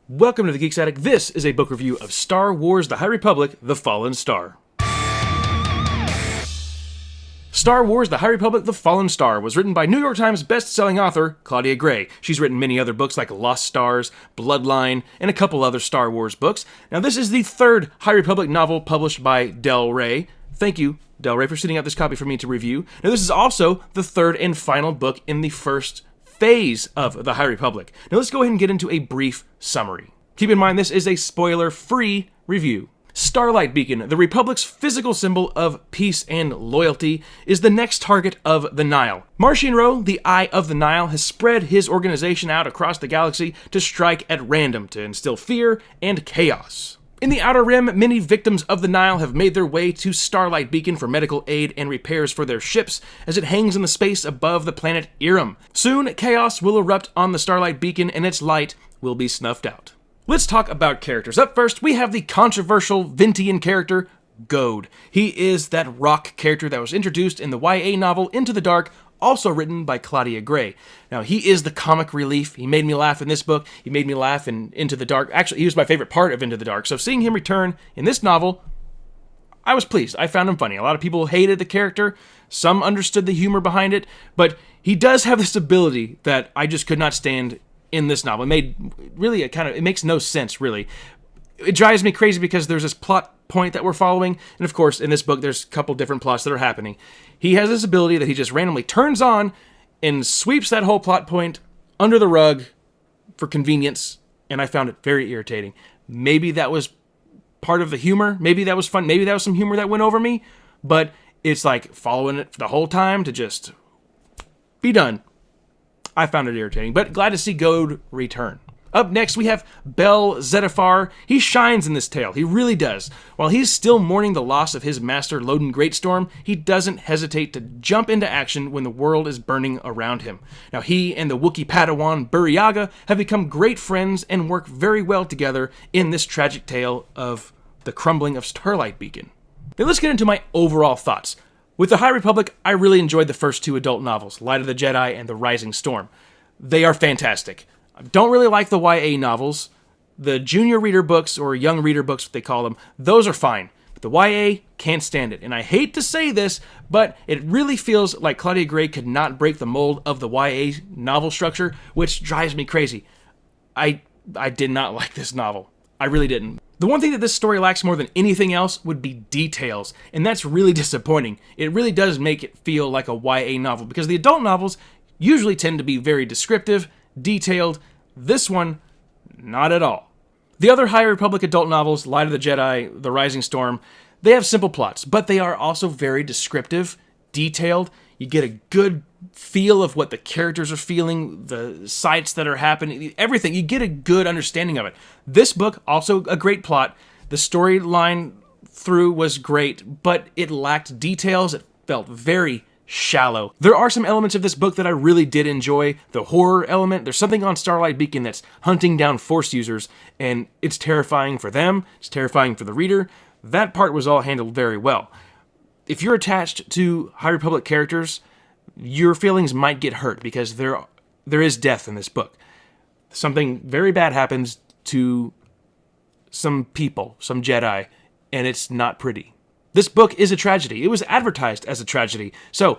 Welcome to the Geeks Attic. This is a book review of Star Wars The High Republic, The Fallen Star. Star Wars The High Republic, The Fallen Star was written by New York Times best-selling author Claudia Gray. She's written many other books like Lost Stars, Bloodline, and a couple other Star Wars books. Now, this is the third High Republic novel published by Del Rey. Thank you, Del Rey, for sending out this copy for me to review. Now, this is also the third and final book in the first phase of the High Republic. Now let's go ahead and get into a brief summary. Keep in mind this is a spoiler-free review. Starlight Beacon, the Republic's physical symbol of peace and loyalty, is the next target of the Nile. Marchion Ro, the Eye of the Nile, has spread his organization out across the galaxy to strike at random to instill fear and chaos. In the Outer Rim, many victims of the Nile have made their way to Starlight Beacon for medical aid and repairs for their ships as it hangs in the space above the planet Irem. Soon, chaos will erupt on the Starlight Beacon and its light will be snuffed out. Let's talk about characters. Up first, we have the controversial Vintian character, Goad. He is that rock character that was introduced in the YA novel Into the Dark, also written by Claudia Gray. Now, he is the comic relief. He made me laugh in this book. He made me laugh in Into the Dark. Actually, he was my favorite part of Into the Dark. So seeing him return in this novel, I was pleased. I found him funny. A lot of people hated the character. Some understood the humor behind it. But he does have this ability that I just could not stand in this novel. It makes no sense, really. It drives me crazy because there's this plot point that we're following, and of course, in this book, there's a couple different plots that are happening. He has this ability that he just randomly turns on and sweeps that whole plot point under the rug for convenience, and I found it very irritating. Maybe that was part of the humor. Maybe that was fun. Maybe that was some humor that went over me, but it's like following it the whole time to just be done. I found it irritating, but glad to see Goad return. Up next, we have Bel Zettifar. He shines in this tale. He really does. While he's still mourning the loss of his master, Loden Greatstorm, he doesn't hesitate to jump into action when the world is burning around him. Now, he and the Wookiee Padawan Burryaga have become great friends and work very well together in this tragic tale of the crumbling of Starlight Beacon. Now, let's get into my overall thoughts. With the High Republic, I really enjoyed the first two adult novels, Light of the Jedi and The Rising Storm. They are fantastic. I don't really like the YA novels. The junior reader books, or young reader books, what they call them, those are fine. But the YA, can't stand it. And I hate to say this, but it really feels like Claudia Gray could not break the mold of the YA novel structure, which drives me crazy. I did not like this novel. I really didn't. The one thing that this story lacks more than anything else would be details, and that's really disappointing. It really does make it feel like a YA novel, because the adult novels usually tend to be very descriptive, detailed. This one, not at all. The other High Republic adult novels, Light of the Jedi, The Rising Storm, they have simple plots, but they are also very descriptive, detailed. You get a good feel of what the characters are feeling, the sights that are happening, everything. You get a good understanding of it. This book, also a great plot. The storyline through was great, but it lacked details. It felt very shallow. There are some elements of this book that I really did enjoy. The horror element, there's something on Starlight Beacon that's hunting down Force users, and it's terrifying for them, it's terrifying for the reader. That part was all handled very well. If you're attached to High Republic characters, your feelings might get hurt because there is death in this book. Something very bad happens to some people, some Jedi, and it's not pretty. This book is a tragedy. It was advertised as a tragedy. So,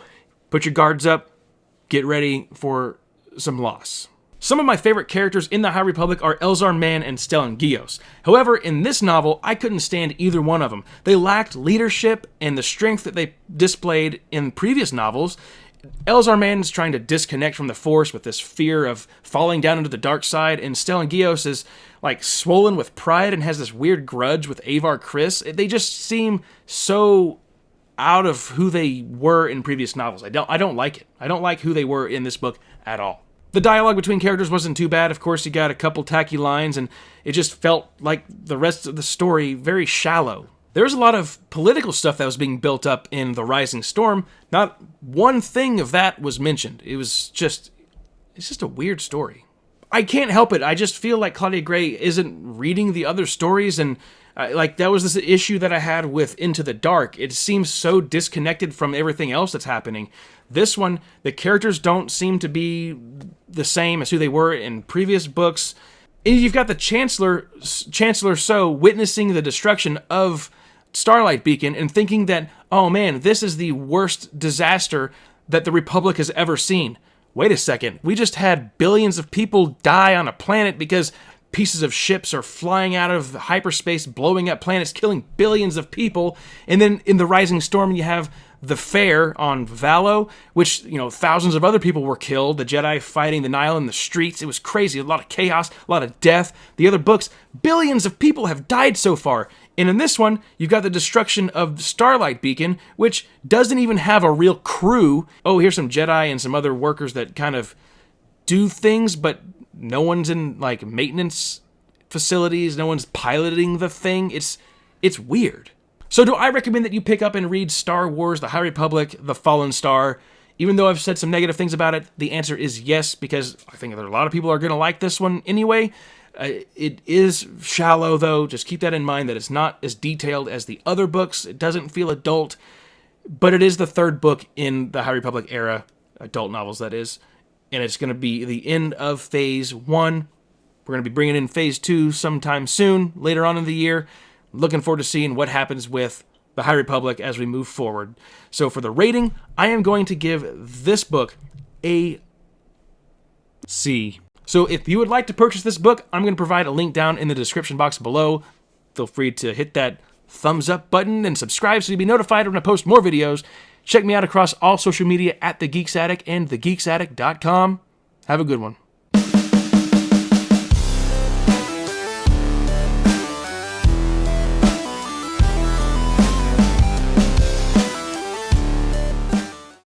put your guards up, get ready for some loss. Some of my favorite characters in the High Republic are Elzar Mann and Stellan Gios. However, in this novel, I couldn't stand either one of them. They lacked leadership and the strength that they displayed in previous novels. Elzar Mann is trying to disconnect from the Force with this fear of falling down into the dark side, and Stellan Gios is like swollen with pride and has this weird grudge with Avar Kriss. They just seem so out of who they were in previous novels. I don't like it. I don't like who they were in this book at all. The dialogue between characters wasn't too bad. Of course, you got a couple tacky lines, and it just felt like the rest of the story very shallow. There was a lot of political stuff that was being built up in The Rising Storm. Not one thing of that was mentioned. It's just a weird story. I can't help it. I just feel like Claudia Gray isn't reading the other stories, and that was this issue that I had with Into the Dark. It seems so disconnected from everything else that's happening. This one, the characters don't seem to be the same as who they were in previous books. And you've got the Chancellor So witnessing the destruction of Starlight Beacon and thinking that, oh man, this is the worst disaster that the Republic has ever seen. Wait a second, we just had billions of people die on a planet because pieces of ships are flying out of hyperspace, blowing up planets, killing billions of people. And then in the Rising Storm, you have the Fair on Valo, which, thousands of other people were killed. The Jedi fighting the Nile in the streets. It was crazy. A lot of chaos, a lot of death. The other books, billions of people have died so far. And in this one, you've got the destruction of Starlight Beacon, which doesn't even have a real crew. Oh, here's some Jedi and some other workers that kind of do things, but no one's in, maintenance facilities. No one's piloting the thing. It's weird. So do I recommend that you pick up and read Star Wars, The High Republic, The Fallen Star? Even though I've said some negative things about it, the answer is yes, because I think that a lot of people are going to like this one anyway. It is shallow, though. Just keep that in mind, that it's not as detailed as the other books. It doesn't feel adult, but it is the third book in the High Republic era, adult novels, that is. And it's going to be the end of Phase 1. We're going to be bringing in Phase 2 sometime soon, later on in the year. Looking forward to seeing what happens with the High Republic as we move forward. So for the rating, I am going to give this book a C. So if you would like to purchase this book, I'm going to provide a link down in the description box below. Feel free to hit that thumbs up button and subscribe so you'll be notified when I post more videos. Check me out across all social media at The Geeks Attic and thegeeksaddict.com. Have a good one.